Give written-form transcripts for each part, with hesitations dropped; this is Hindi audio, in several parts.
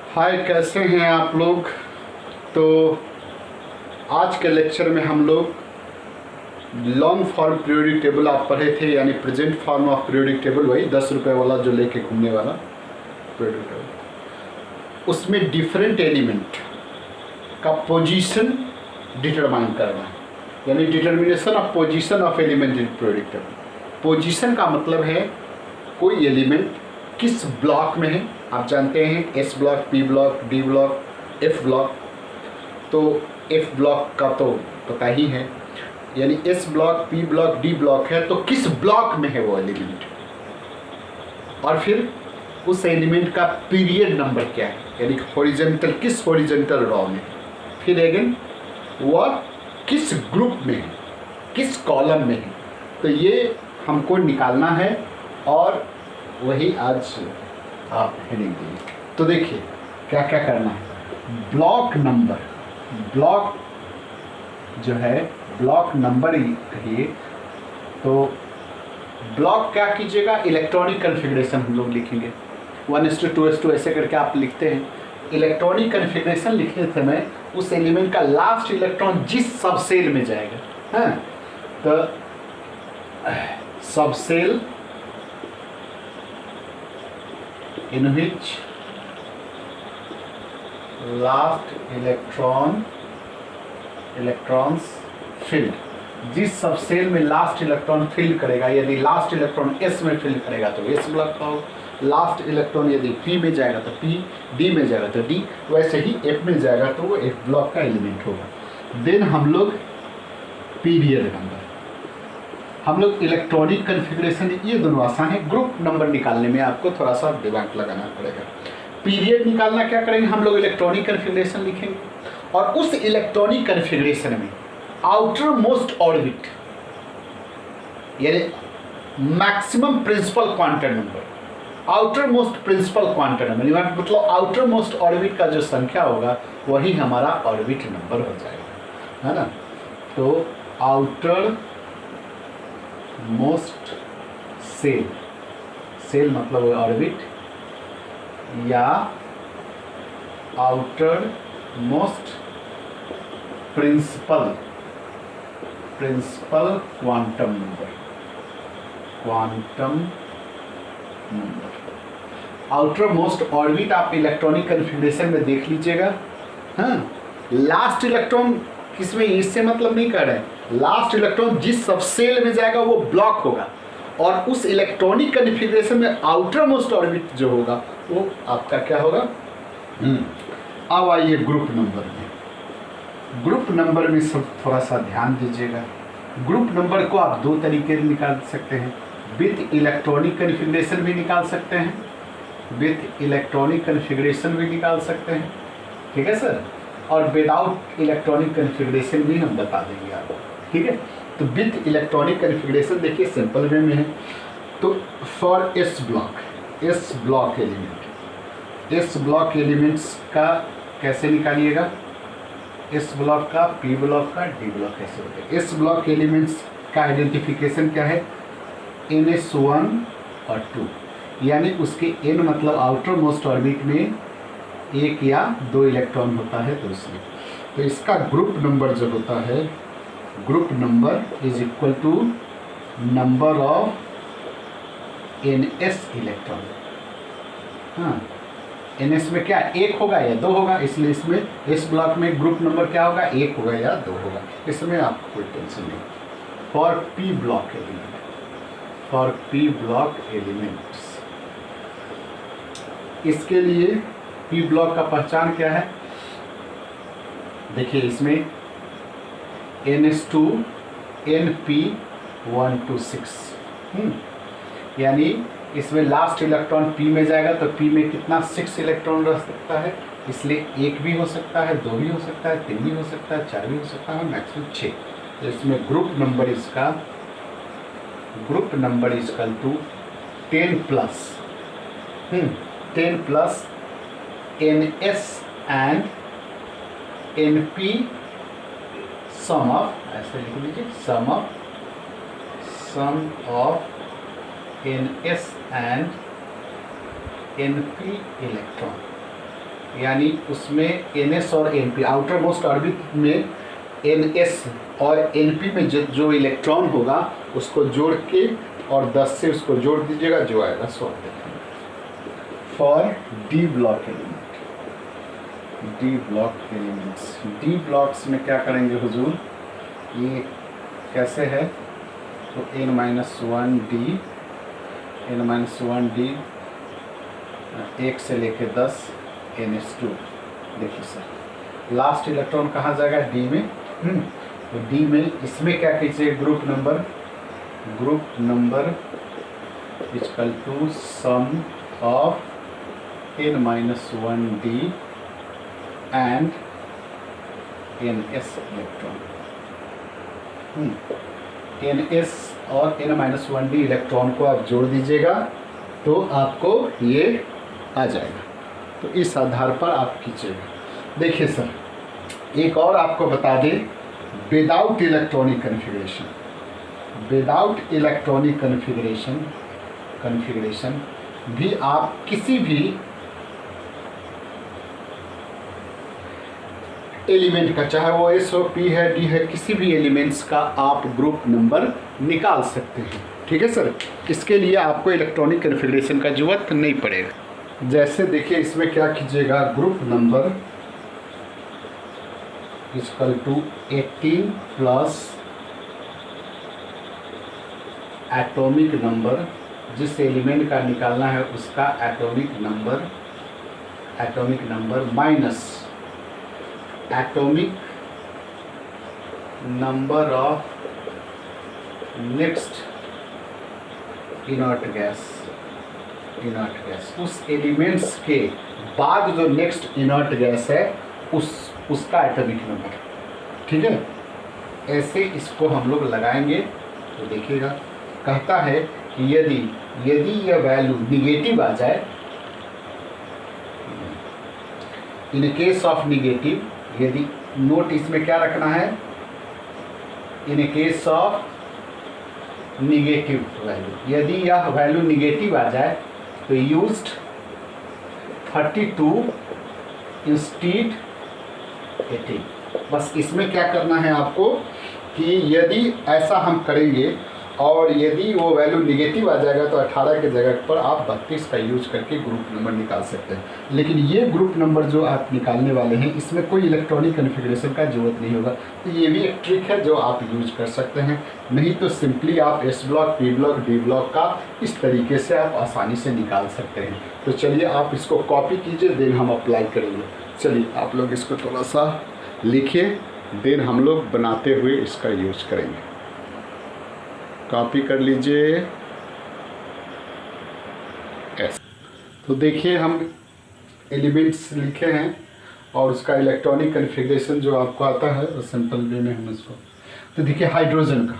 हाय, कैसे हैं आप लोग। तो आज के लेक्चर में हम लोग लॉन्ग फॉर्म पीरियोडिक टेबल आप पढ़े थे, यानी present form of periodic table, वही 10 रुपये वाला जो लेके घूमने वाला पीरियोडिक टेबल, उसमें डिफरेंट एलिमेंट का पोजीशन डिटरमाइन करना है, यानी determination of position of element in periodic table. Position का मतलब है कोई एलिमेंट किस ब्लॉक में है। आप जानते हैं S block, P block, D block, F block. तो एफ ब्लॉक का तो पता ही है, यानी S block, P block, D block है, तो किस ब्लॉक में है वो एलिमेंट, और फिर उस एलिमेंट का पीरियड नंबर क्या है, यानी हॉरिजॉन्टल, किस हॉरिजॉन्टल रॉ में, फिर अगेन वह किस ग्रुप में है, किस कॉलम में है। तो ये हमको निकालना है और वही आज आप हेडिंग देंगे। तो देखिए क्या क्या करना है। ब्लॉक नंबर, ब्लॉक जो है ब्लॉक नंबर ही कहिए, तो ब्लॉक क्या कीजिएगा, इलेक्ट्रॉनिक कन्फिग्रेशन हम लोग लिखेंगे 1:2:2 ऐसे करके आप लिखते हैं। इलेक्ट्रॉनिक कन्फिग्रेशन लिखने समय उस एलिमेंट का लास्ट इलेक्ट्रॉन जिस सब सेल में जाएगा, हाँ, तो सब cell in which last electrons filled, जिस सब सेल में लास्ट इलेक्ट्रॉन फिल करेगा, यदि लास्ट इलेक्ट्रॉन एस में फिल करेगा तो एस ब्लॉक का होगा, लास्ट इलेक्ट्रॉन यदि पी में जाएगा तो पी, डी में जाएगा तो डी, वैसे ही एफ में जाएगा तो वो एफ ब्लॉक का एलिमेंट होगा। देन हम लोग पीरियड नंबर, हम लोग इलेक्ट्रॉनिक कन्फिग्रेशन, ये दोनों आसान है। ग्रुप नंबर निकालने में आपको थोड़ा सा दिमाग लगाना पड़ेगा। पीरियड निकालना क्या करेंगे, हम लोग इलेक्ट्रॉनिक कन्फिग्रेशन लिखेंगे और उस इलेक्ट्रॉनिक कन्फिग्रेशन में आउटर मोस्ट ऑर्बिट, यानी maximum principal quantum number, outermost principal quantum number, मतलब आउटर मोस्ट ऑर्बिट का जो संख्या होगा वही हमारा ऑर्बिट नंबर हो जाएगा, है ना। तो आउटर मोस्ट सेल, सेल मतलब ऑर्बिट, या outermost principal quantum number, outermost orbit आप इलेक्ट्रॉनिक कन्फिग्रेशन में देख लीजिएगा। हाँ, लास्ट इलेक्ट्रॉन किसमें, इससे मतलब नहीं कर रहे हैं, लास्ट इलेक्ट्रॉन जिस सब सेल में जाएगा वो ब्लॉक होगा, और उस इलेक्ट्रॉनिक कन्फिग्रेशन में आउटर मोस्ट ऑर्बिट जो होगा वो आपका क्या होगा। अब आइए ग्रुप नंबर में। ग्रुप नंबर में सब थोड़ा सा ध्यान दीजिएगा। ग्रुप नंबर को आप दो तरीके से निकाल सकते हैं, विथ इलेक्ट्रॉनिक कन्फिग्रेशन भी निकाल सकते हैं, विथ इलेक्ट्रॉनिक कन्फिग्रेशन भी निकाल सकते हैं, ठीक है सर, और विदाउट इलेक्ट्रॉनिक कन्फिग्रेशन भी हम बता देंगे आपको, ठीक है। तो विथ इलेक्ट्रॉनिक कन्फिग्रेशन देखिए सिंपल वे में है। तो for S block element, S block elements का कैसे निकालिएगा, एस ब्लॉक का, पी ब्लॉक का, डी ब्लॉक कैसे होते हैं। एस ब्लॉक एलिमेंट्स का आइडेंटिफिकेशन क्या है, NS1 और 2, यानी उसके N मतलब आउटर मोस्ट ऑर्बिट में एक या दो इलेक्ट्रॉन होता है, तो इसमें तो इसका ग्रुप नंबर जो होता है, group number is equal to number of NS electron. हाँ, NS में क्या एक होगा या दो होगा, इसलिए इसमें इस ब्लॉक में ग्रुप नंबर क्या होगा, एक होगा या दो होगा, इसमें आपको कोई टेंशन नहीं। For P block element, for P block elements, इसके लिए पी ब्लॉक का पहचान क्या है, देखिए इसमें NS2 NP126, यानी इसमें लास्ट इलेक्ट्रॉन पी में जाएगा तो पी में कितना 6 इलेक्ट्रॉन रह सकता है, इसलिए एक भी हो सकता है, दो भी हो सकता है, तीन भी हो सकता है, चार भी हो सकता है, मैक्सिमम 6। तो इसमें ग्रुप नंबर इसका, group number is equal to 10 plus NS and NP sum of, ऐसे लिख लीजिए, sum of NS and NP electron, यानी उसमें NS और NP, आउटर मोस्ट ऑर्बिट में NS और NP में जो इलेक्ट्रॉन होगा उसको जोड़ के और 10 से उसको जोड़ दीजिएगा, जो आएगा सो आएगा। For D block element, D block elements, D blocks में क्या करेंगे हुजूर, ये कैसे है, तो n-1d, n-1d 1 से लेके 10 NS2। देखिए सर लास्ट इलेक्ट्रॉन कहाँ जाएगा, डी में। तो डी में इसमें क्या कीजिए, group number equal to sum of n-1d and NS electron. NS और n-1d इलेक्ट्रॉन को आप जोड़ दीजिएगा तो आपको ये आ जाएगा। तो इस आधार पर आप कीजिएगा। देखिए सर एक और आपको बता दें, without electronic configuration, without electronic configuration भी आप किसी भी एलिमेंट का, चाहे वो S हो, P है, D है, किसी भी एलिमेंट्स का आप ग्रुप नंबर निकाल सकते हैं। ठीक है सर, इसके लिए आपको इलेक्ट्रॉनिक कन्फिग्रेशन का जरूरत नहीं पड़ेगा। जैसे देखिए इसमें क्या कीजिएगा, group number equal to 18 plus atomic number, जिस एलिमेंट का निकालना है उसका atomic number minus atomic number of next inert gas, उस एलिमेंट्स के बाद जो नेक्स्ट इनर्ट गैस है उसका एटॉमिक नंबर। ठीक है, ऐसे इसको हम लोग लगाएंगे तो देखिएगा, कहता है कि यदि यह वैल्यू निगेटिव आ जाए, इन केस ऑफ निगेटिव, यदि नोट इसमें क्या रखना है, in case of negative value, यदि यह वैल्यू निगेटिव आ जाए तो यूज्ड 32 इंस्टीड 18। बस इसमें क्या करना है आपको कि यदि ऐसा हम करेंगे और यदि वो वैल्यू निगेटिव आ जाएगा तो 18 के जगह पर आप 32 का यूज करके ग्रुप नंबर निकाल सकते हैं। लेकिन ये ग्रुप नंबर जो आप निकालने वाले हैं इसमें कोई इलेक्ट्रॉनिक कन्फिग्रेशन का जरूरत नहीं होगा। तो ये भी एक ट्रिक है जो आप यूज कर सकते हैं, नहीं तो सिंपली आप S block, P block, D block का इस तरीके से आप आसानी से निकाल सकते हैं। तो चलिए आप इसको कॉपी कीजिए, देन हम अप्लाई करेंगे। चलिए आप लोग इसको थोड़ा सा लिखिए, देन हम लोग बनाते हुए इसका यूज करेंगे। कॉपी कर लीजिए। तो देखिए हम एलिमेंट्स लिखे हैं और उसका इलेक्ट्रॉनिक कन्फिग्रेशन जो आपको आता है वो सिंपल वे में हम इसको, तो देखिए हाइड्रोजन का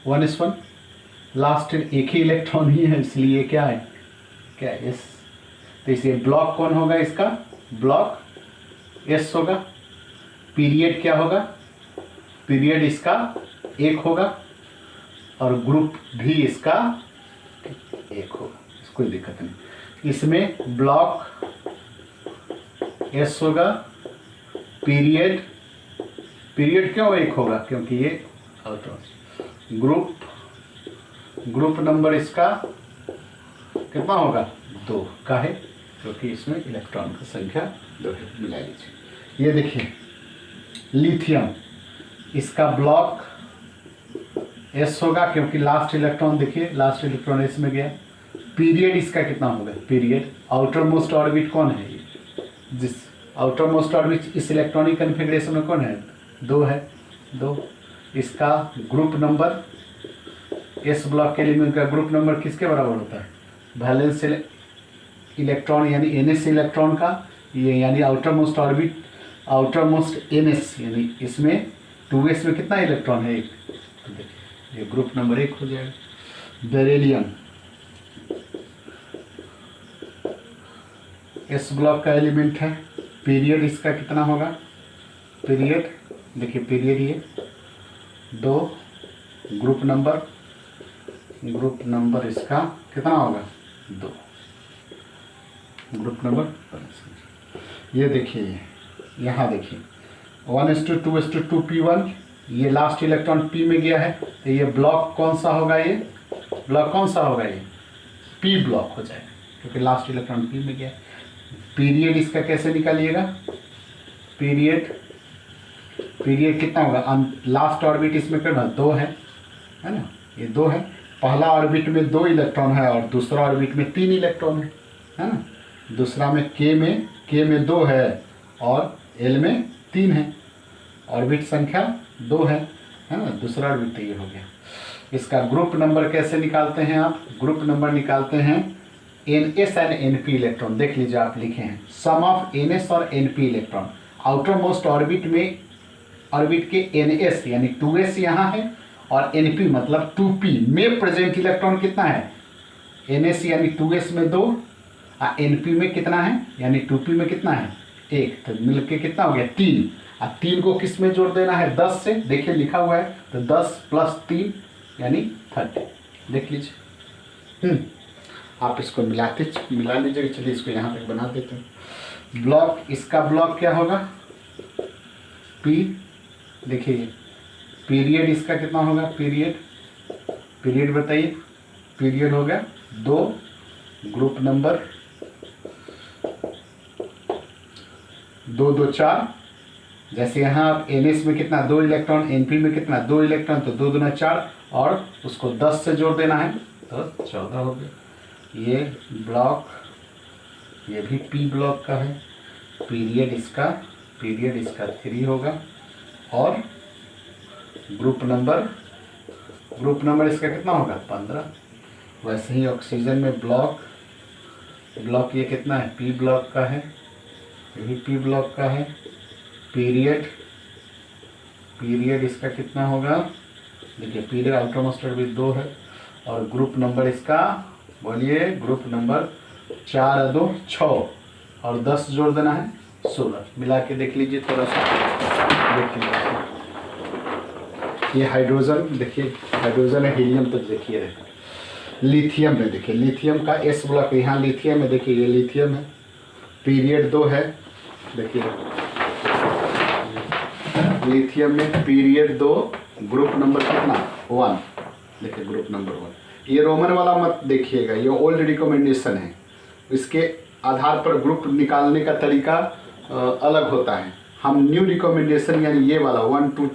1s1 लास्ट एक ही इलेक्ट्रॉन ही है, इसलिए क्या है S। तो इसलिए ब्लॉक कौन होगा, इसका ब्लॉक S होगा। पीरियड क्या होगा, पीरियड इसका 1 होगा और ग्रुप भी इसका 1 होगा, कोई दिक्कत नहीं। इसमें ब्लॉक S होगा, पीरियड क्यों 1 होगा, क्योंकि ये आउटर। ग्रुप नंबर इसका कितना होगा, 2 का है, क्योंकि इसमें इलेक्ट्रॉन की संख्या 2 है। मिला लीजिए। ये देखिए लिथियम, इसका ब्लॉक S होगा क्योंकि लास्ट इलेक्ट्रॉन, देखिए लास्ट इलेक्ट्रॉन S में गया। पीरियड इसका कितना होगा, पीरियड आउटर मोस्ट ऑर्बिट कौन है, जिस आउटर मोस्ट ऑर्बिट इस इलेक्ट्रॉनिक कन्फिग्रेशन में कौन है, 2 है, 2। इसका ग्रुप नंबर, S ब्लॉक के एलिमेंट का ग्रुप नंबर किसके बराबर होता है, वैलेंस इलेक्ट्रॉन यानी NS इलेक्ट्रॉन का, ये यानी outer most orbit, outer most NS, यानी इसमें 2s में कितना इलेक्ट्रॉन है, 1। तो देखिए ये ग्रुप नंबर 1 हो जाएगा। बेरिलियम S ब्लॉक का एलिमेंट है, पीरियड इसका कितना होगा, पीरियड देखिए पीरियड ये 2, ग्रुप नंबर इसका कितना होगा, 2। ग्रुप नंबर, ये देखिए यहाँ देखिए 1:2:2 P1, ये लास्ट इलेक्ट्रॉन P में गया है, तो ये ब्लॉक कौन सा होगा, ये ब्लॉक कौन सा होगा, ये P ब्लॉक हो जाएगा क्योंकि लास्ट इलेक्ट्रॉन P में गया है। पीरियड इसका कैसे निकालिएगा, पीरियड कितना होगा, लास्ट ऑर्बिट इसमें कितना 2 है ना, ये 2 है। पहला ऑर्बिट में 2 इलेक्ट्रॉन है और दूसरा ऑर्बिट में 3 इलेक्ट्रॉन है ना। दूसरा में K में 2 है और L में 3 है, ऑर्बिट संख्या 2 है ना। दूसरा ऑर्बिट तो ये हो गया। इसका ग्रुप नंबर कैसे निकालते हैं आप, ग्रुप नंबर निकालते हैं NS एंड NP इलेक्ट्रॉन। देख लीजिए आप लिखे हैं सम ऑफ NS और NP electron. Outer most orbit में ऑर्बिट के NS यानी 2s यहाँ है और NP मतलब 2p में प्रेजेंट इलेक्ट्रॉन कितना है, NS यानी 2s में 2 और NP में कितना है यानी 2p में कितना है 1, तो मिलके कितना हो गया 3। और 3 को किस में जोड़ देना है 10 से, देखिए लिखा हुआ है, तो 10 + 3 यानी 30। देख लीजिए आप इसको मिला लीजिएगा। चलिए इसको यहाँ तक बना देते हैं। ब्लॉक, इसका ब्लॉक क्या होगा P, देखिए पीरियड इसका कितना होगा, पीरियड बताइए, पीरियड हो गया 2, ग्रुप नंबर 2 2 4। जैसे यहाँ आप NS में कितना 2 इलेक्ट्रॉन, NP में कितना 2 इलेक्ट्रॉन, तो 2 दूना 4 और उसको 10 से जोड़ देना है तो 14 हो गया। ये ब्लॉक, ये भी P ब्लॉक का है। पीरियड इसका 3 होगा और ग्रुप नंबर इसका कितना होगा 15। वैसे ही ऑक्सीजन में ब्लॉक ये कितना है P ब्लॉक का है, ये भी P ब्लॉक का है। पीरियड इसका कितना होगा, देखिए पीरियड आउटर मोस्ट ऑर्बिट 2 है और ग्रुप नंबर इसका बोलिए, ग्रुप नंबर 4 और 2 6 और 10 जोड़ देना है 16। मिला के देख लीजिए थोड़ा सा, देख लीजिए ये हाइड्रोजन, देखिए हाइड्रोजन है, हीलियम तो देखिए लिथियम में, देखिए लिथियम का S ब्लॉक यहाँ लिथियम है, देखिए ये लिथियम है, पीरियड 2 है। देखिए लिथियम में पीरियड 2, ग्रुप नंबर कितना 1, देखिए ग्रुप नंबर 1। ये रोमन वाला मत देखिएगा, ये ओल्ड रिकमेंडेशन है, इसके आधार पर ग्रुप निकालने का तरीका अलग होता है। हम न्यू रिकमेंडेशन यानी ये वाला 1 2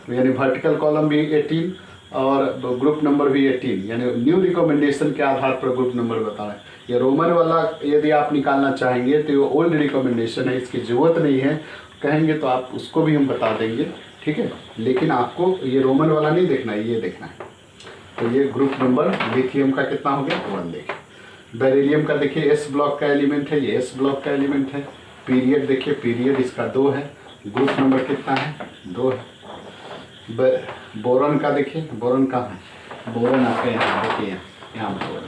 यानी वर्टिकल कॉलम भी 18 और ग्रुप नंबर भी 18 यानी न्यू रिकमेंडेशन के आधार पर ग्रुप नंबर बता रहे हैं। ये रोमन वाला यदि आप निकालना चाहेंगे तो ये ओल्ड रिकमेंडेशन है, इसकी ज़रूरत नहीं है, कहेंगे तो आप उसको भी हम बता देंगे, ठीक है। लेकिन आपको ये रोमन वाला नहीं देखना है, ये देखना है। तो ये ग्रुप नंबर लिथियम का कितना हो गया 1। देखिए बेरिलियम का देखिए S ब्लॉक का एलिमेंट है, ये S ब्लॉक का एलिमेंट है। पीरियड देखिए पीरियड इसका 2 है, ग्रुप नंबर कितना है 2 है। बोरॉन का देखिए, बोरॉन कहाँ है, बोरॉन आपके यहाँ देखिए, यहाँ बोरॉन,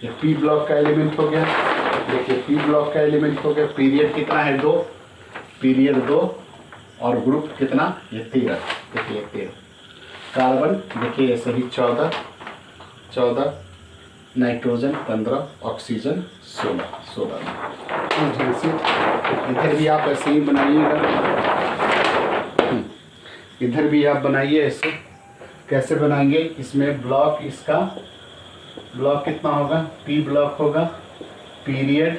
ये P ब्लॉक का एलिमेंट हो गया, देखिए P ब्लॉक का एलिमेंट हो गया। पीरियड कितना है 2, पीरियड 2 और ग्रुप कितना ये 13, देखिए 13। कार्बन देखिए ये सभी 14, नाइट्रोजन 15, ऑक्सीजन 16। इधर भी आप ऐसे ही बनाइएगा, इधर भी आप बनाइए ऐसे। कैसे बनाएंगे, इसमें ब्लॉक, इसका ब्लॉक कितना होगा P ब्लॉक होगा। पीरियड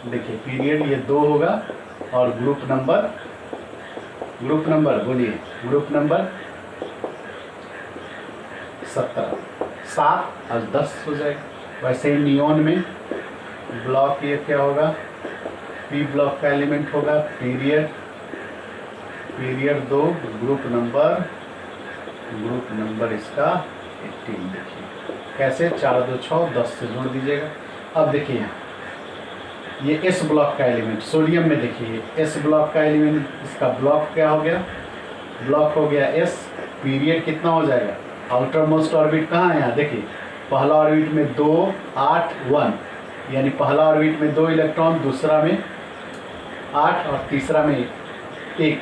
देखिए पीरियड ये 2 होगा और ग्रुप नंबर बोलिए, ग्रुप नंबर 17, 7 और 10 हो जाएगा। वैसे ही नियॉन में ब्लॉक ये क्या होगा, P ब्लॉक का एलिमेंट होगा। पीरियड 2, ग्रुप नंबर इसका 18। देखिए कैसे 4 2 6 10 से जोड़ दीजिएगा। अब देखिए यहाँ ये S ब्लॉक का एलिमेंट, सोडियम में देखिए S ब्लॉक का एलिमेंट, इसका ब्लॉक क्या हो गया, ब्लॉक हो गया S। पीरियड कितना हो जाएगा, आउटर मोस्ट ऑर्बिट कहाँ है यहाँ देखिए, पहला ऑर्बिट में 2 8 1 यानी पहला ऑर्बिट में 2 इलेक्ट्रॉन, दूसरा में 8 और तीसरा में 1।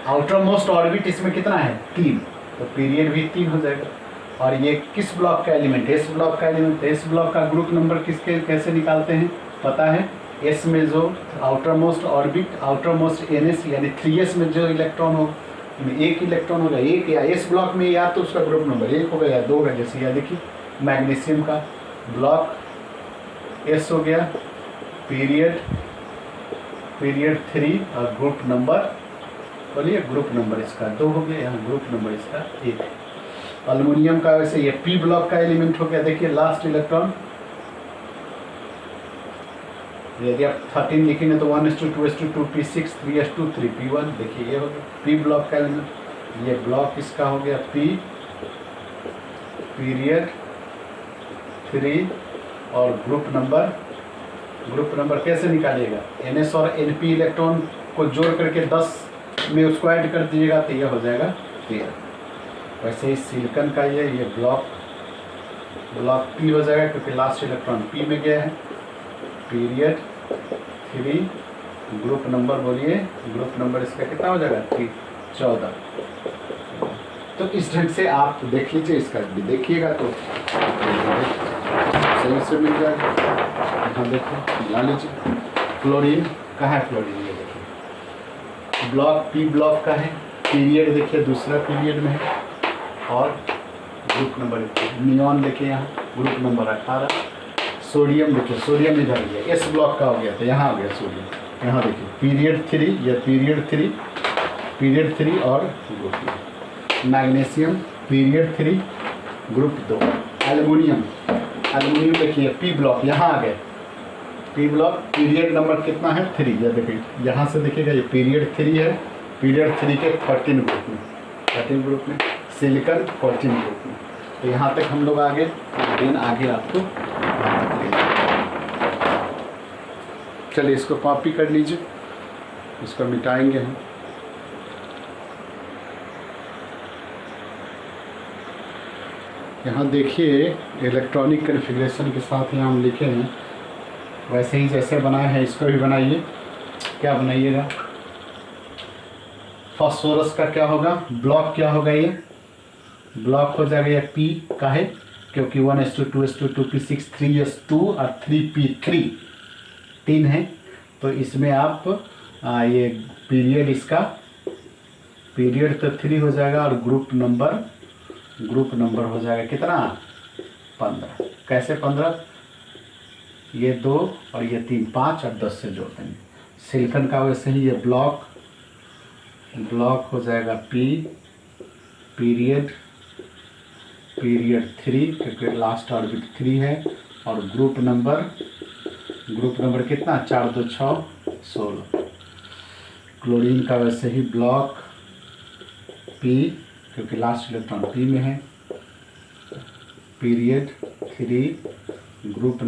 आउटर मोस्ट ऑर्बिट इसमें कितना है 3, तो पीरियड भी 3 हो जाएगा। और ये किस ब्लॉक का एलिमेंट है? एस ब्लॉक का एलिमेंट। एस ब्लॉक का ग्रुप नंबर किसके कैसे निकालते हैं पता है? एस में जो outer most orbit, outer most NS यानी 3s में जो इलेक्ट्रॉन हो, एक इलेक्ट्रॉन होगा, एक या एस ब्लॉक में या तो उसका ग्रुप नंबर 1 होगा या 2 होगा। जैसे या देखिए मैग्नीशियम का ब्लॉक S हो गया, पीरियड 3 और ग्रुप नंबर बोलिए, ग्रुप नंबर इसका 2 हो गया, यहाँ ग्रुप नंबर इसका 1। एल्युमिनियम का वैसे ये P ब्लॉक का एलिमेंट हो गया। देखिए लास्ट इलेक्ट्रॉन, यदि आप 13 लिखेंगे तो 1:2:2 P6 3:2 3 P1। देखिए ये हो गया P ब्लॉक का एलिमेंट। ये ब्लॉक इसका हो गया P पीरियड 3 और ग्रुप नंबर कैसे निकालिएगा? NS और NP इलेक्ट्रॉन को जोड़ करके 10 में उसको ऐड कर दीजिएगा तो ये हो जाएगा 13। वैसे ही सिलिकॉन का ये ब्लॉक P हो जाएगा क्योंकि लास्ट इलेक्ट्रॉन P में गया है। पीरियड 3 ग्रुप नंबर बोलिए, ग्रुप नंबर इसका कितना हो जाएगा? 14। तो इस ढंग से आप देख लीजिए, इसका भी देखिएगा तो सही से मिल जाएगा। यहाँ देखिए मिला लीजिए। क्लोरीन कहाँ है? क्लोरीन ये देखिए ब्लॉक P ब्लॉक का है, पीरियड देखिए दूसरा पीरियड में है और ग्रुप नंबर नियॉन देखिए यहाँ ग्रुप नंबर 18। सोडियम देखिए, सोडियम इधर गया, एस ब्लॉक का हो गया तो यहाँ आ गया सोडियम। यहाँ देखिए पीरियड 3 या पीरियड 3 और group 2। Magnesium period 3 group 2। Aluminium देखिए P ब्लॉक यहाँ आ गया, P ब्लॉक पीरियड नंबर कितना है? 3। या देखिए यहाँ से देखिएगा ये पीरियड 3 है, पीरियड 3 के 13 ग्रुप में, सिलिकॉन 14 ग्रुप में। तो यहाँ तक हम लोग आगे आपको चलिए इसको कॉपी कर लीजिए, इसको मिटाएंगे हम। यहाँ देखिए इलेक्ट्रॉनिक कन्फिग्रेशन के साथ यहाँ हम लिखे हैं, वैसे ही जैसे बनाए हैं इसको भी बनाइए। क्या बनाइएगा? फास्फोरस का क्या होगा? ब्लॉक क्या होगा? ये ब्लॉक हो जाएगा ये P का है क्योंकि 1:2:2 P6 3:2 और 3P3 3 है। तो इसमें आप ये पीरियड इसका पीरियड तो 3 हो जाएगा और ग्रुप नंबर हो जाएगा कितना? 15। कैसे 15? ये 2 और ये 3 5 और 10 से जोड़ देंगे। सिलिकॉन का वैसे ही ये ब्लॉक हो जाएगा P पीरियड 3 क्योंकि लास्ट ऑर्बिट 3 है और ग्रुप नंबर कितना? 4 2 6 16। क्लोरीन का वैसे ही ब्लॉक P क्योंकि लास्ट इलेक्ट्रॉन P में है, पीरियड 3 ग्रुप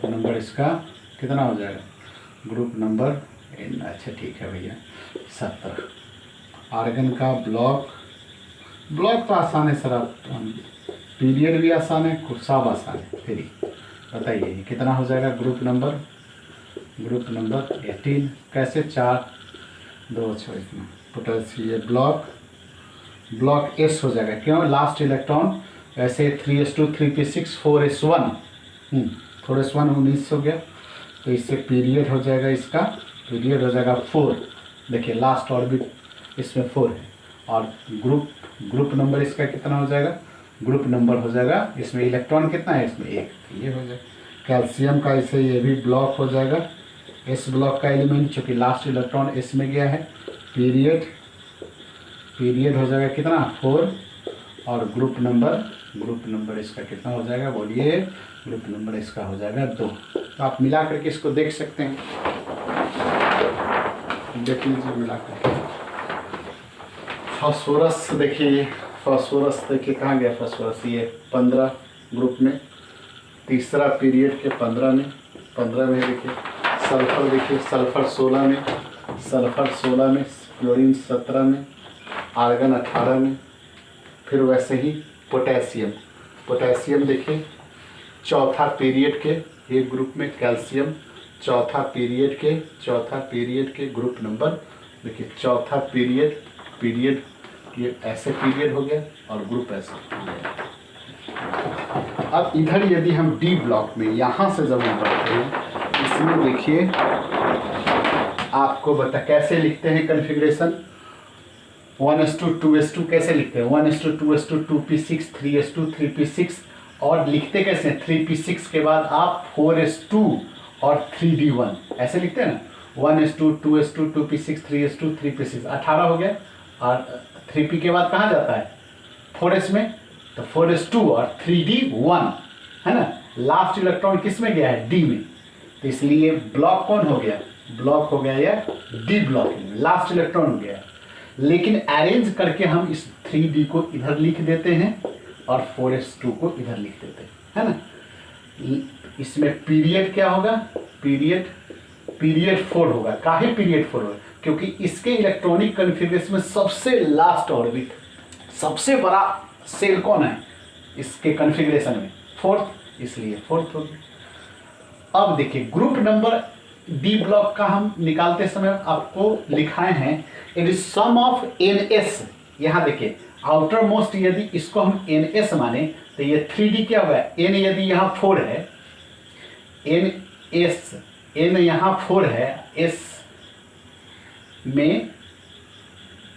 नंबर इसका कितना हो जाएगा? ग्रुप नंबर अच्छा ठीक है भैया 17। आर्गन का ब्लॉक तो आसान है सर, आप पीरियड भी आसान है, सब आसान है। फिर बताइए कितना हो जाएगा? Group number 18। कैसे? 4 2 6 इतना। पोटेशियम ब्लॉक S हो जाएगा, क्यों? लास्ट इलेक्ट्रॉन ऐसे 3:2 3P6 4S1 4S1 19 हो गया तो इससे पीरियड हो जाएगा, इसका पीरियड हो जाएगा 4। देखिए लास्ट ऑर्बिट इसमें 4 है और ग्रुप नंबर इसका कितना हो जाएगा? ग्रुप नंबर हो जाएगा, इसमें इलेक्ट्रॉन कितना है? इसमें 1। ये हो जाएगा। कैल्शियम का ऐसे ये भी ब्लॉक हो जाएगा, S ब्लॉक का एलिमेंट चूँकि लास्ट इलेक्ट्रॉन S में गया है। पीरियड हो जाएगा कितना? 4 और ग्रुप नंबर इसका कितना हो जाएगा? बोलिए। ग्रुप नंबर इसका हो जाएगा 2। तो आप मिला करके इसको देख सकते हैं, देख लीजिए मिला कर। फास्फोरस देखिए कहाँ गया फास्फोरस? ये 15 ग्रुप में, तीसरा पीरियड के 15 में देखिए। सल्फर देखिए, सल्फर 16 में, क्लोरीन 17 में, आर्गन 18 में। फिर वैसे ही पोटेशियम देखिए चौथा पीरियड के एक ग्रुप में, कैल्शियम चौथा पीरियड के ग्रुप नंबर देखिए। चौथा पीरियड ये ऐसे पीरियड हो गया और ग्रुप ऐसे हो गया। अब इधर यदि हम डी ब्लॉक में यहाँ से जब हम बढ़ते हैं, इसमें देखिए आपको बता कैसे लिखते हैं कन्फिग्रेशन। 1:2 2:2 कैसे लिखते हैं, 1:2 2:2 2p6 3:2 3p6, और लिखते कैसे हैं 3p6 के बाद आप 4:2 और 3d1 ऐसे लिखते हैं ना। 1:2 2:2 2p6 3:2 3p6 18 हो गया, और 3p के बाद कहाँ जाता है 4s में, तो 4:2 और 3d1 है ना। लास्ट इलेक्ट्रॉन किस में गया है, डी में, तो इसलिए ब्लॉक कौन हो गया, ब्लॉक हो गया या डी ब्लॉक, लास्ट इलेक्ट्रॉन हो गया। लेकिन अरेंज करके हम इस 3d को इधर लिख देते हैं और 4s2 को इधर लिख देते हैं, है ना। इसमें पीरियड क्या होगा, पीरियड 4 होगा। काहे पीरियड 4 होगा, क्योंकि इसके इलेक्ट्रॉनिक कन्फिग्रेशन में सबसे लास्ट ऑर्बिट, सबसे बड़ा सेल कौन है इसके कन्फिग्रेशन में, 4th, इसलिए 4th हो गया। अब देखिए ग्रुप नंबर डी ब्लॉक का हम निकालते समय आपको लिखाए हैं it is sum of ns। यहाँ देखिए आउटर मोस्ट, यदि इसको हम ns माने तो ये 3d क्या हुआ, n यदि यहाँ 4 है, n यहाँ 4 है s में,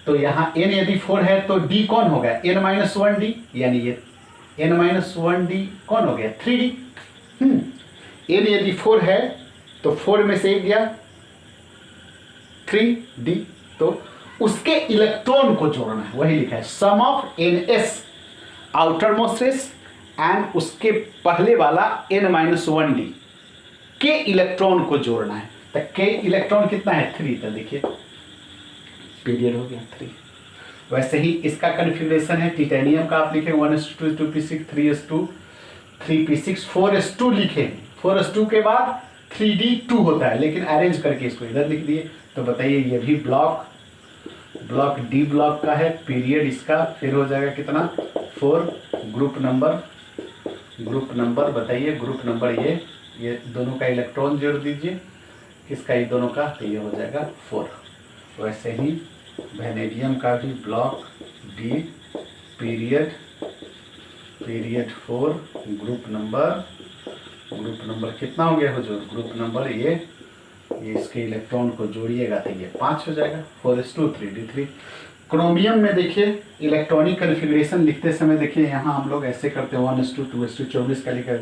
तो यहाँ n यदि 4 है तो d कौन हो गया, n-1d, यानी ये n-1d कौन हो गया 3d। n यदि 4 है तो 4 में से एक गया 3d, तो उसके इलेक्ट्रॉन को जोड़ना है, वही लिखा है sum of ns outermost and उसके पहले वाला n-1d के इलेक्ट्रॉन को जोड़ना है। तो के इलेक्ट्रॉन कितना है 3, तो देखिए पीरियड हो गया 3। वैसे ही इसका कन्फिग्रेशन है टिटेनियम का, आप लिखे 1:2 2p6 3:2 3p6 4:2 लिखे, 4:2 के बाद 3d2 होता है, लेकिन अरेंज करके इसको इधर लिख दिए। तो बताइए ये भी ब्लॉक डी ब्लॉक का है, पीरियड इसका फिर हो जाएगा कितना 4। ग्रुप नंबर बताइए, ग्रुप नंबर ये दोनों का इलेक्ट्रॉन जोड़ दीजिए, किसका, ये दोनों का, तो ये हो जाएगा 4। वैसे ही वेनेडियम का भी block D, period 4, group number कितना हो गया हुजूर, ग्रुप नंबर ये इसके इलेक्ट्रॉन को जोड़िएगा तो ये 5 हो जाएगा, 4:2 3d3। क्रोमियम में देखिए इलेक्ट्रॉनिक कन्फिग्रेशन लिखते समय देखिए यहाँ हम लोग ऐसे करते हैं 1:2 2:2 24 का लिखा,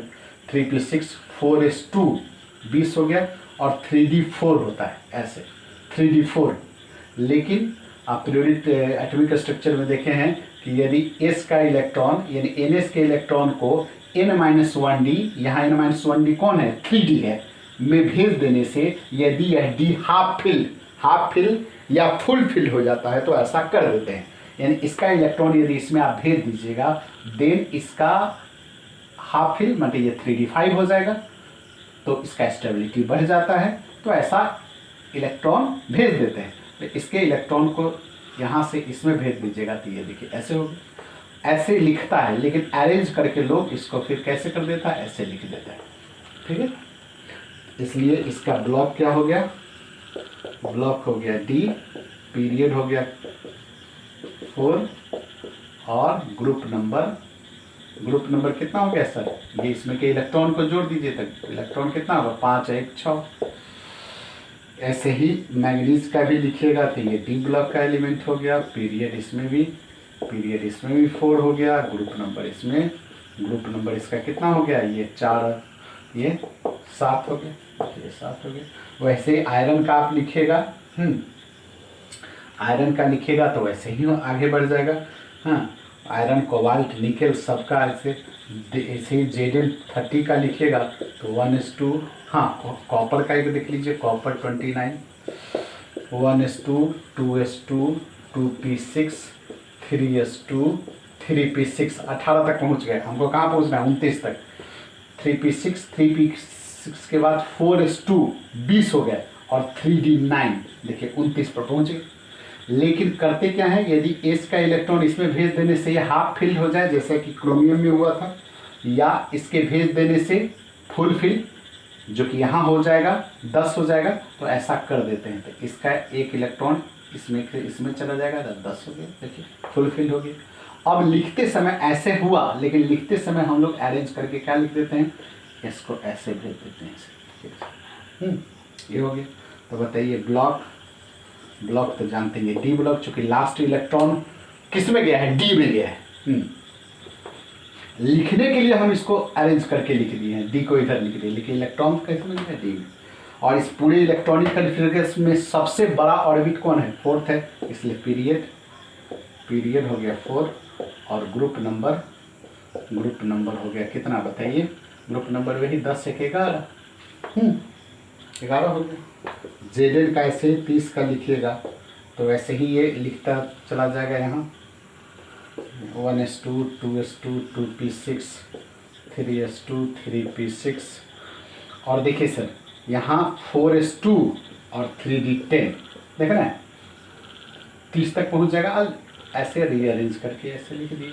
3p6 4:2 20 हो गया, और 3d4 होता है ऐसे 3d4। लेकिन आप पीरियोडिक एटॉमिक स्ट्रक्चर में देखे हैं कि यदि s का इलेक्ट्रॉन यानी ns के इलेक्ट्रॉन को n-1d, यहाँ n-1d कौन है 3d है, में भेज देने से यदि यह d हाफ फिल या फुल फिल हो जाता है तो ऐसा कर देते हैं। यानी इसका इलेक्ट्रॉन यदि इसमें आप भेज दीजिएगा, देन इसका हाफ फिल मतलब ये 3d5 हो जाएगा, तो इसका स्टेबिलिटी बढ़ जाता है, तो ऐसा इलेक्ट्रॉन भेज देते हैं। तो इसके इलेक्ट्रॉन को यहाँ से इसमें भेज दीजिएगा, तो ये देखिए ऐसे हो, ऐसे लिखता है, लेकिन अरेंज करके लोग इसको फिर कैसे कर देता है, ऐसे लिख देता है, ठीक है। इसलिए इसका ब्लॉक क्या हो गया, ब्लॉक हो गया डी, पीरियड हो गया 4, और ग्रुप नंबर कितना हो गया सर, ये इसमें के इलेक्ट्रॉन को जोड़ दीजिए तक इलेक्ट्रॉन कितना होगा 5 1 6। ऐसे ही मैग्नीज का भी लिखिएगा तो ये डी ब्लॉक का एलिमेंट हो गया, पीरियड इसमें भी 4 हो गया, ग्रुप नंबर इसका कितना हो गया, ये 4 ये 7 हो गया, ये 7 हो गया। वैसे आयरन का आप लिखिएगा, आयरन का लिखिएगा तो वैसे ही आगे बढ़ जाएगा। हाँ, आयरन कोबाल्ट निकेल सबका ऐसे ही Zn30 का लिखिएगा तो 1:2, हाँ कॉपर का एक देख लीजिए, कॉपर 29 1:2 2:2 2p6 3:2 3p6 18 तक पहुंच गए। हमको कहाँ पहुंचना है 29 तक। 3p6 के बाद 4:2 20 हो गए और 3d9 देखिए 29 पर पहुंच गए। लेकिन करते क्या है, यदि s का इलेक्ट्रॉन इसमें भेज देने से ये हाफ फिल्ड हो जाए जैसा कि क्रोमियम में हुआ था, या इसके भेज देने से फुल फिल्ड जो कि यहाँ हो जाएगा 10 हो जाएगा, तो ऐसा कर देते हैं। तो इसका एक इलेक्ट्रॉन इसमें चला जाएगा तो 10 हो गया। देखिए फुलफिल हो गया। अब लिखते समय ऐसे हुआ, लेकिन लिखते समय हम लोग अरेंज करके क्या लिख देते हैं, इसको ऐसे भेज देते हैं ऐसे। ये हो गया। तो बताइए ब्लॉक तो जानते हैं, डी ब्लॉक, चूंकि लास्ट इलेक्ट्रॉन किस में गया है, डी में गया है। लिखने के लिए हम इसको अरेंज करके लिख दिए हैं, डी को इधर लिख दिए, लेकिन इलेक्ट्रॉन कैसे में गया, डी में। और इस पूरे इलेक्ट्रॉनिक कॉन्फ़िगरेशन में सबसे बड़ा ऑर्बिट कौन है, 4th है, इसलिए पीरियड हो गया 4। और ग्रुप नंबर हो गया कितना बताइए, ग्रुप नंबर वही 10 से 11 11 हो गया। जेड का ऐसे 30 का लिखिएगा तो वैसे ही ये लिखता चला जाएगा। यहाँ 1s2 2s2 2p6 3s2 3p6। और देखिए सर यहाँ 4s2 और 3d10 देख रहे हैं, 30 तक पहुँच जाएगा। ऐसे रीअरेंज करके ऐसे लिख दिए।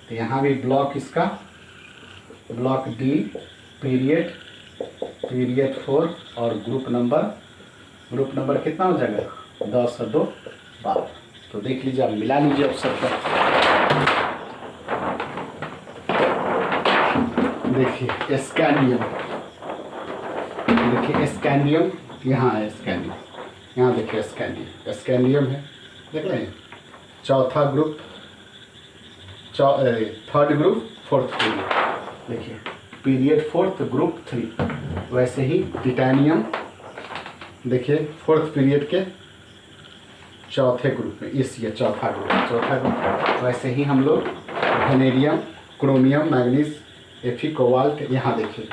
तो यहाँ भी ब्लॉक इसका ब्लॉक डी पीरियड 4 और ग्रुप नंबर कितना हो जाएगा, 10 और 2 12। तो देख लीजिए, आप मिला लीजिए अवसर पर। देखिए स्कैंडियम, यहाँ है स्कैंडियम, यहाँ देखिए स्कैंडियम है, देख रहे हैं। चौथा group, third group, 4th group, देखिए पीरियड 4th ग्रुप 3। वैसे ही टाइटेनियम देखिए 4th पीरियड के चौथे ग्रुप में, ये चौथा ग्रुप। वैसे ही हम लोग वेनेडियम, क्रोमियम, मैग्नीज, एफी, कोबाल्ट। यहाँ देखिए,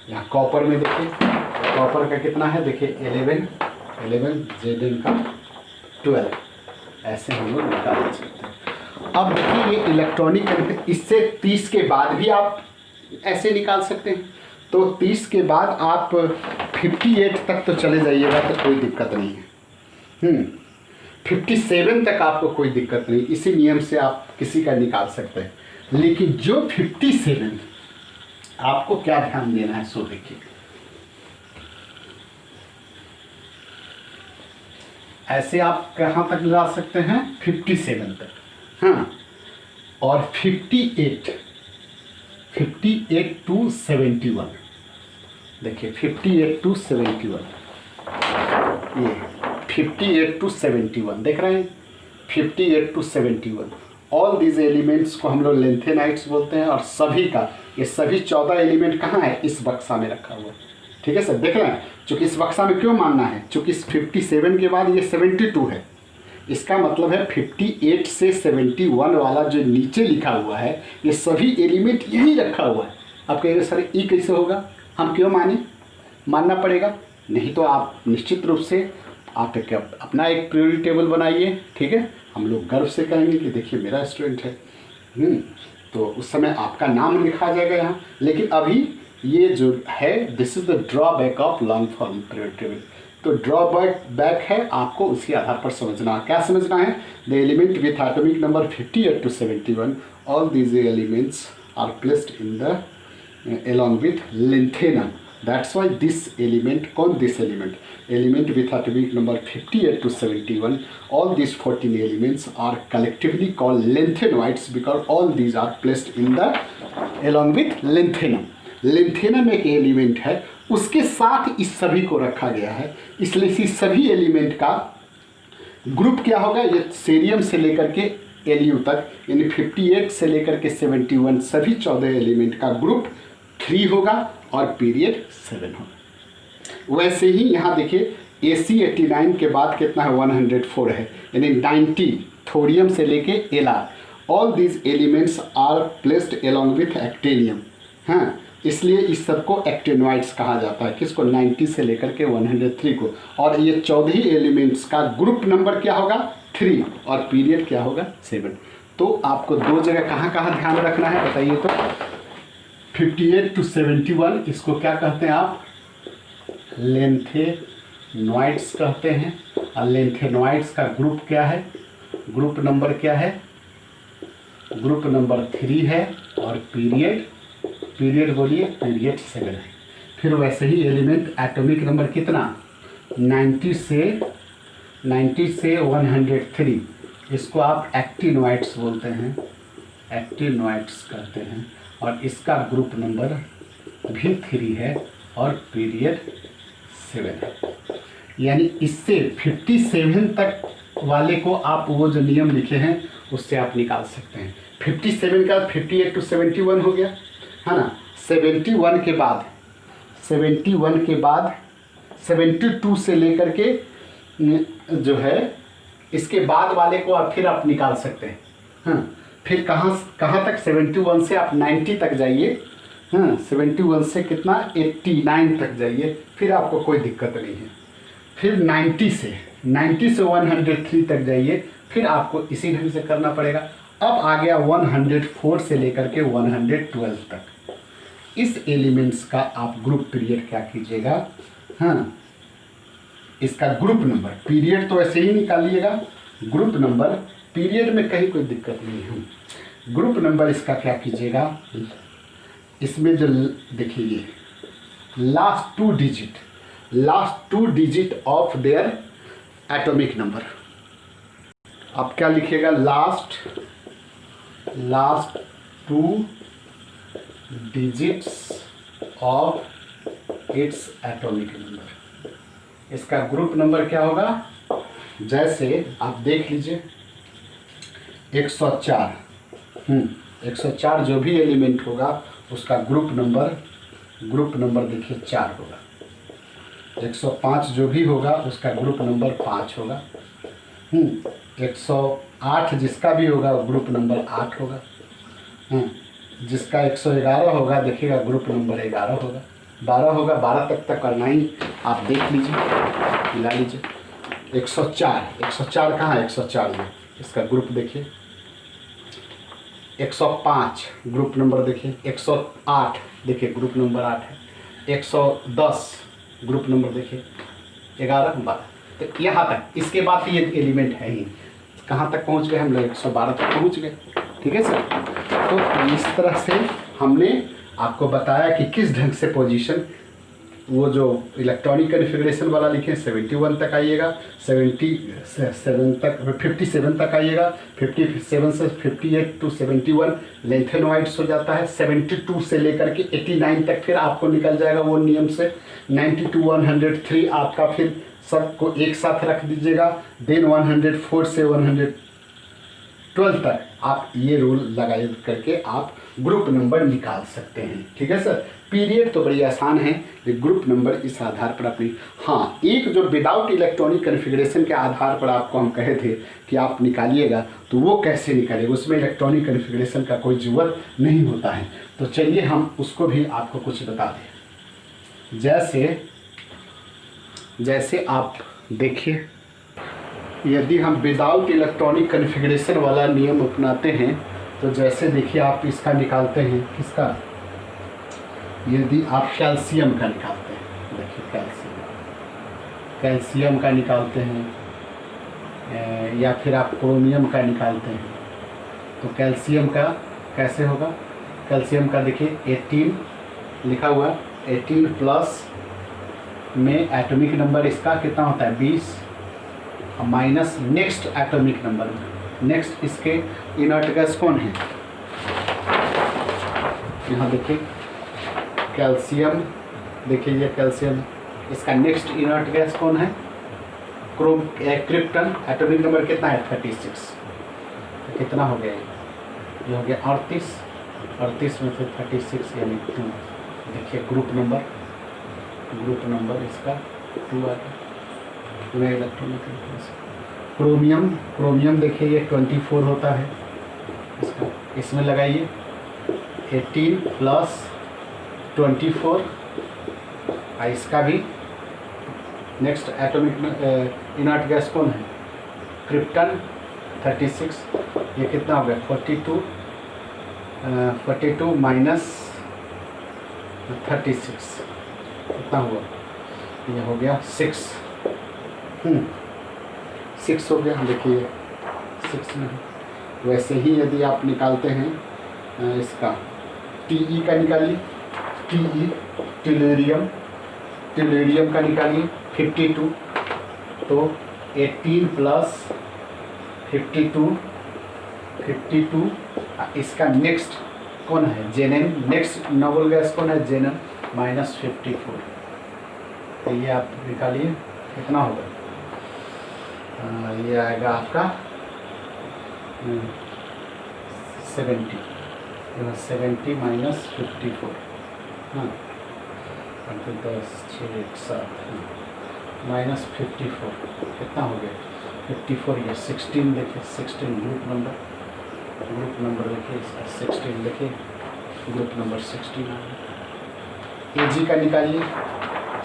यहाँ कॉपर में देखिए, कॉपर का कितना है देखिए 11, जेड का 12। ऐसे हम लोग निकाल सकते हैं। अब देखिए ये इलेक्ट्रॉनिक, इससे 30 के बाद भी आप ऐसे निकाल सकते हैं। तो 30 के बाद आप 58 तक तो चले जाइएगा तो कोई दिक्कत नहीं है। 57 तक आपको कोई दिक्कत नहीं, इसी नियम से आप किसी का निकाल सकते हैं। लेकिन जो 57, आपको क्या ध्यान देना है, सो देखिए ऐसे आप कहाँ तक ला सकते हैं, 57 तक। हाँ, और 58 to 71 देखिए, 58 to 71, ये 58 to 71 देख रहे हैं, 58 to 71। ऑल दीज एलिमेंट्स को हम लोग लेंथेनाइट्स बोलते हैं। और सभी का, ये सभी 14 एलिमेंट कहाँ है, इस बक्सा में रखा हुआ है। ठीक है सर, देख रहे हैं। चूँकि इस बक्सा में क्यों मानना है, चूँकि इस 57 के बाद ये 72 है, इसका मतलब है 58 से 71 वाला जो नीचे लिखा हुआ है, ये सभी एलिमेंट यहीं रखा हुआ है। आप कहेंगे सर ई कैसे होगा, हम क्यों मानना पड़ेगा। नहीं तो आप निश्चित रूप से आप अपना एक प्रायोरिटी टेबल बनाइए। ठीक है, हम लोग गर्व से कहेंगे कि देखिए मेरा स्टूडेंट है। तो उस समय आपका नाम लिखा जाएगा यहाँ। लेकिन अभी ये जो है, this is the drawback of long form priority table. तो ड्रॉबैक है, आपको उसी आधार पर समझना है। क्या समझना है, the element with atomic number 58 to 71, all these elements are placed in the along with lanthanum. That's why this element, element with atomic number 58 to 71, all these 14 elements are collectively called lanthanoids because all these are placed in the along with lanthanum. lanthanum एक एलिमेंट है, उसके साथ इस सभी को रखा गया है। इसलिए इस सभी एलिमेंट का ग्रुप क्या होगा, ये सीरियम से लेकर के एलयू तक, यानी 58 से लेकर के 71 सभी 14 एलिमेंट का ग्रुप 3 होगा और पीरियड 7 होगा। वैसे ही यहाँ देखिए AC89 के बाद कितना है, 104 है, यानी 90 थोरियम से लेके Lr। All these elements are placed along with actinium. हाँ, इसलिए इस सबको एक्टेनोइड्स कहा जाता है। किसको, 90 से लेकर के 103 को। और ये 14 एलिमेंट्स का ग्रुप नंबर क्या होगा, 3, और पीरियड क्या होगा, 7। तो आपको दो जगह कहाँ ध्यान रखना है बताइए तो। 58 to 71 इसको क्या कहते हैं आप, लेंथेनॉइड्स कहते हैं। और लेंथेनॉइड्स का ग्रुप क्या है, ग्रुप नंबर क्या है, ग्रुप नंबर 3 है। और पीरियड बोलिए, पीरियड 7 है। फिर वैसे ही एलिमेंट एटॉमिक नंबर कितना, 90 से 90 से 103, इसको आप एक्टिनोइड्स बोलते हैं, एक्टिनोइड्स करते हैं, और इसका ग्रुप नंबर भी 3 है और पीरियड 7 है। यानी इससे 57 तक वाले को आप वो जो नियम लिखे हैं उससे आप निकाल सकते हैं। 57 का 58 to 71 हो गया, है ना। 71 के बाद 72 से लेकर के जो है इसके बाद वाले को आप फिर आप निकाल सकते हैं। हाँ, फिर कहाँ तक 71 से आप 90 तक जाइए। हाँ, 71 से कितना 89 तक जाइए, फिर आपको कोई दिक्कत नहीं है। फिर 90 से 103 तक जाइए, फिर आपको इसी ढंग से करना पड़ेगा। अब आ गया 104 से लेकर के 112 तक। इस एलिमेंट्स का आप ग्रुप पीरियड क्या कीजिएगा, हाँ, इसका ग्रुप नंबर, पीरियड तो ऐसे ही निकालिएगा, ग्रुप नंबर, पीरियड में कहीं कोई दिक्कत नहीं है। ग्रुप नंबर इसका क्या कीजिएगा, इसमें जो देखिए last two digit of their atomic number, आप क्या लिखिएगा, last 2 digits of its atomic number. इसका ग्रुप नंबर क्या होगा, जैसे आप देख लीजिए 104, 104 जो भी एलिमेंट होगा उसका ग्रुप नंबर देखिए 4 होगा। 105 जो भी होगा उसका ग्रुप नंबर 5 होगा। 108 जिसका भी होगा ग्रुप नंबर 8 होगा। जिसका 111 होगा देखिएगा ग्रुप नंबर 11 होगा। 12 होगा, 12 तक करना ही, आप देख लीजिए, मिला लीजिए। 104 कहाँ है, 104 में इसका ग्रुप देखिए। 105 ग्रुप नंबर देखिए। 108 देखिए ग्रुप नंबर 8 है। 110 ग्रुप नंबर देखिए 11 12। तो यहाँ तक, इसके बाद ये एलिमेंट है ही, कहाँ तक पहुँच गए हम लोग, 112 तक पहुँच गए। ठीक है सर। तो इस तरह से हमने आपको बताया कि किस ढंग से पोजीशन, वो जो इलेक्ट्रॉनिक कॉन्फ़िगरेशन वाला लिखे 71 तक आइएगा, 57 तक आइएगा, 57 से 58 to 71 लेंथेनॉइड्स हो जाता है। 72 से लेकर के 89 तक फिर आपको निकल जाएगा वो नियम से। 90 to 103 आपका फिर सबको एक साथ रख दीजिएगा। देन 104 से 112 तक आप ये रूल लगा करके आप ग्रुप नंबर निकाल सकते हैं। ठीक है सर। पीरियड तो बड़ी आसान है, ग्रुप नंबर इस आधार पर अपनी, हाँ, एक जो विदाउट इलेक्ट्रॉनिक कॉन्फ़िगरेशन के आधार पर आपको हम कहे थे कि आप निकालिएगा, तो वो कैसे निकालिएगा, उसमें इलेक्ट्रॉनिक कॉन्फ़िगरेशन का कोई ज़रूरत नहीं होता है। तो चलिए हम उसको भी आपको कुछ बता दें। जैसे आप देखिए, यदि हम विदाउट इलेक्ट्रॉनिक कॉन्फ़िगरेशन वाला नियम अपनाते हैं, तो जैसे देखिए आप इसका निकालते हैं, किसका, यदि आप कैल्शियम का निकालते हैं, देखिए कैल्शियम का निकालते हैं, या फिर आप क्रोमियम का निकालते हैं, तो कैल्शियम का कैसे होगा, कैल्शियम का देखिए 18 लिखा हुआ, 18 प्लस में एटॉमिक नंबर इसका कितना होता है 20, माइनस नेक्स्ट एटॉमिक नंबर में, नेक्स्ट इसके इनर्ट गैस कौन है, यहाँ देखिए कैल्शियम, देखिए ये कैल्शियम, इसका नेक्स्ट इनर्ट गैस कौन है, क्रिप्टन, एटॉमिक नंबर कितना है 36, तो कितना हो गया ये हो गया 38 में फिर 36 यानी 2। देखिए ग्रुप नंबर इसका 2 आ गया। इलेक्ट्रॉनिक क्रोमियम देखिए ये 24 होता है इसका, इसमें लगाइए 18 प्लस 24, इसका भी नेक्स्ट एटॉमिक इनर्ट गैस कौन है, क्रिप्टन 36, ये कितना हो गया 42 माइनस 36 कितना हुआ, ये हो गया 6 हो गया। देखिए 6 में, वैसे ही यदि आप निकालते हैं इसका टी का निकालिए, टेलुरियम का निकालिए 52, तो 18 प्लस 52, इसका नेक्स्ट कौन है, जेनएन, नेक्स्ट नोबल गैस कौन है, जेनएन, माइनस 54। तो ये आप निकालिए कितना होगा, ये आएगा आपका 70 माइनस 54, हाँ 10 6 1 7 माइनस 54 कितना हो गया 54, ये 16 देखिए, 16 ग्रुप नंबर देखिए इसका 16 देखिए, ग्रुप नंबर 16 एजी का निकालिए,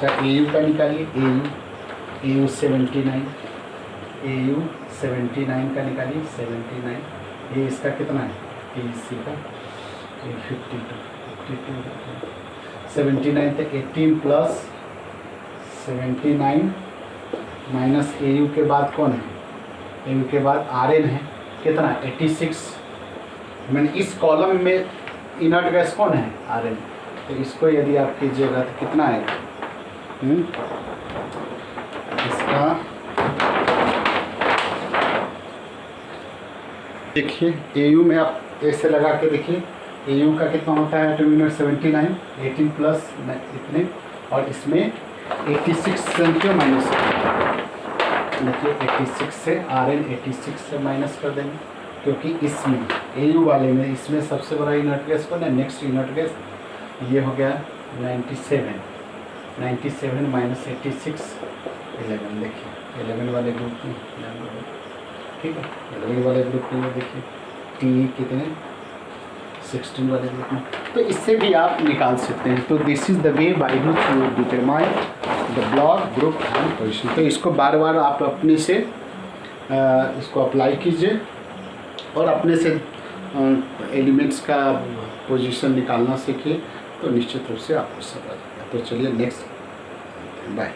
चाहे एयू का निकालिए, एयू 79, एयू 79 का निकालिए, 79, ये इसका कितना है, एसी का 52, 79 तो 18 प्लस 79 माइनस एयू के बाद कौन है, एयू के बाद आरएन है, कितना 86, मैंने इस कॉलम में इनर्ट गैस कौन है, आरएन, तो इसको यदि आप कीजिएगा तो कितना आएगा, इसका देखिए एयू में आप ऐसे लगा के देखिए, एयू का कितना होता है 2 मिनट 79, 18 प्लस इतने, और इसमें 86 से माइनस देखिए, 86 से आरएन 86 से माइनस कर देंगे, क्योंकि इसमें एयू वाले में इसमें सबसे बड़ा इनर्ट गैस कौन है, नेक्स्ट इनर्ट गैस, ये हो गया 97 माइनस 86 11, देखिए 11 वाले ग्रुप में, ठीक है 11 वाले ग्रुप में देखिए, टी कितने 16 वाले ग्रुप में, तो इससे भी आप निकाल सकते हैं। तो this is the way by which you determine the block, group and position. तो इसको बार बार आप अपने से इसको अप्लाई कीजिए और अपने से एलिमेंट्स का पोजीशन निकालना सीखिए, तो निश्चित रूप से आपको सब आ जाएगा। तो चलिए नेक्स्ट, बाय।